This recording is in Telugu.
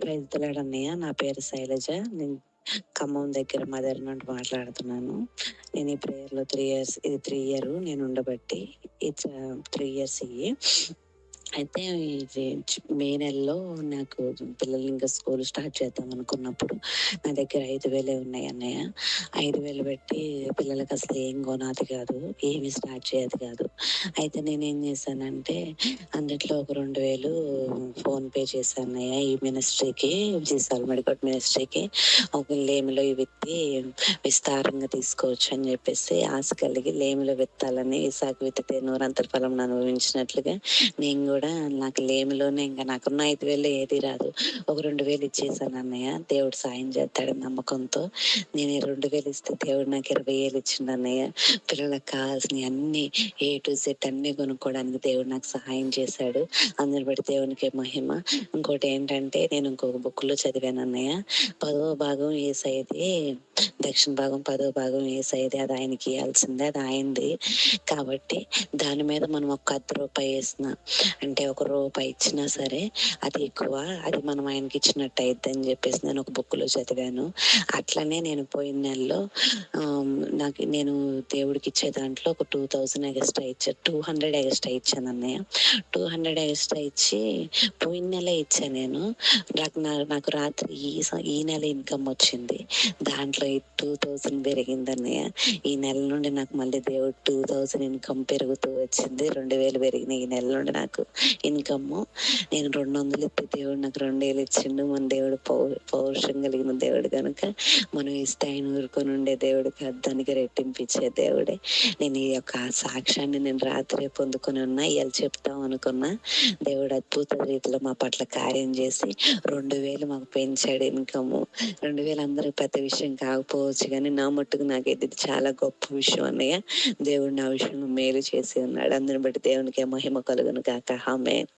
ప్రైజ్ ది లార్డ్ అన్నయ్య. నా పేరు శైలజ. నేను ఖమ్మం దగ్గర మదర్ నుండి మాట్లాడుతున్నాను. నేను ఈ ప్రేయర్‌లో 3 ఇయర్స్ ఇది 3 ఇయర్ నేను ఉండబట్టి. ఇట్స్ 3 ఇయర్స్ ఇయ్యి. అయితే ఇది మే నెలలో నాకు పిల్లలు ఇంకా స్కూల్ స్టార్ట్ చేద్దాం అనుకున్నప్పుడు నా దగ్గర 5,000 ఉన్నాయి అన్నయ్య. 5,000 పెట్టి పిల్లలకి అసలు ఏం కొనాది కాదు. ఏమి స్టార్ట్ చేయదు కాదు. అయితే నేనేం చేశానంటే అందుట్లో ఒక 2,000 ఫోన్‌పే చేశాను అన్నయ్య. ఈ మినిస్ట్రీకి జీసాల్ మెడికల్ మినిస్ట్రీకి ఒక లేమిలో విత్తి విస్తారంగా తీసుకోవచ్చు అని చెప్పేసి ఆశ కలిగి లేమిలో విత్తాలని ఇసాకు విత్తితే నూరంతర ఫలం అనుభవించినట్లుగా నేను కూడా నాకు లేమిలోనే ఇంకా నాకున్న 5,000 ఏది రాదు. ఒక 2,000 ఇచ్చేసాను అన్నయ్య. దేవుడు సాయం చేస్తాడని నమ్మకంతో నేను ఈ 2,000 ఇస్తే దేవుడు నాకు 20,000 ఇచ్చిండు అన్నయ్య. పిల్లలకు కావాల్సినవి అన్ని ఏ టు జెడ్ అన్ని కొనుక్కోవడానికి దేవుడు నాకు సహాయం చేశాడు. అందుని బట్టి దేవునికి మహిమ. ఇంకోటి ఏంటంటే నేను ఇంకొక బుక్లో చదివాను అన్నయ్య. 10వ భాగం యేసయ్యది, దక్షిణ భాగం 10వ భాగం యేసయ్యది. అది ఆయనకి ఇవ్వాల్సిందే, అది ఆయనది. కాబట్టి దాని మీద మనం ఒక రూపాయి వేసిన అంటే ఒక రూపాయి ఇచ్చినా సరే అది ఎక్కువ, అది మనం ఆయనకి ఇచ్చినట్టు అయిద్ది అని చెప్పేసి నేను ఒక బుక్లో చదివాను. అట్లనే నేను పోయిన నెలలో నేను దేవుడికి ఇచ్చే దాంట్లో ఒక 2,000 ఎక్స్ట్రా ఇచ్చాను. 200 ఎక్స్ట్రా ఇచ్చాను అన్నయ్య. 200 ఎక్స్ట్రా ఇచ్చి పోయిన నెలే ఇచ్చాను నేను. నాకు రాత్రి ఈ నెల ఇన్కమ్ వచ్చింది. దాంట్లో ఈ 2,000 పెరిగింది అన్నయ్య. ఈ నెల నుండి నాకు మళ్ళీ దేవుడు 2,000 ఇన్కమ్ పెరుగుతూ వచ్చింది. 2,000 పెరిగినాయి ఈ నెల నుండి నాకు ఇన్కమ్. నేను 200 ఇస్తే దేవుడు నాకు 2,000 ఇచ్చిండు. మన దేవుడు పౌరుషం కలిగిన దేవుడు కనుక మనం ఇస్తే ఆయన ఊరుకొని ఉండే దేవుడు కాదు, దానికి రెట్టింపిచ్చే దేవుడే. నేను ఈ యొక్క సాక్ష్యాన్ని నేను రాత్రే పొందుకొని ఉన్నా, ఇవాళ చెప్తాం అనుకున్నా. దేవుడు అద్భుత రీతిలో మా పట్ల కార్యం చేసి 2,000 మాకు పెంచాడు ఇన్కమ్. 2,000 అందరికి పెద్ద విషయం కాకపోవచ్చు కానీ నా మట్టుకు నాకైతే ఇది చాలా గొప్ప విషయం అన్నయ్య. దేవుడు నా విషయంలో మేలు చేసి ఉన్నాడు. అందుని బట్టి దేవునికి మహిమ కలుగును గాక. ఆమేన్.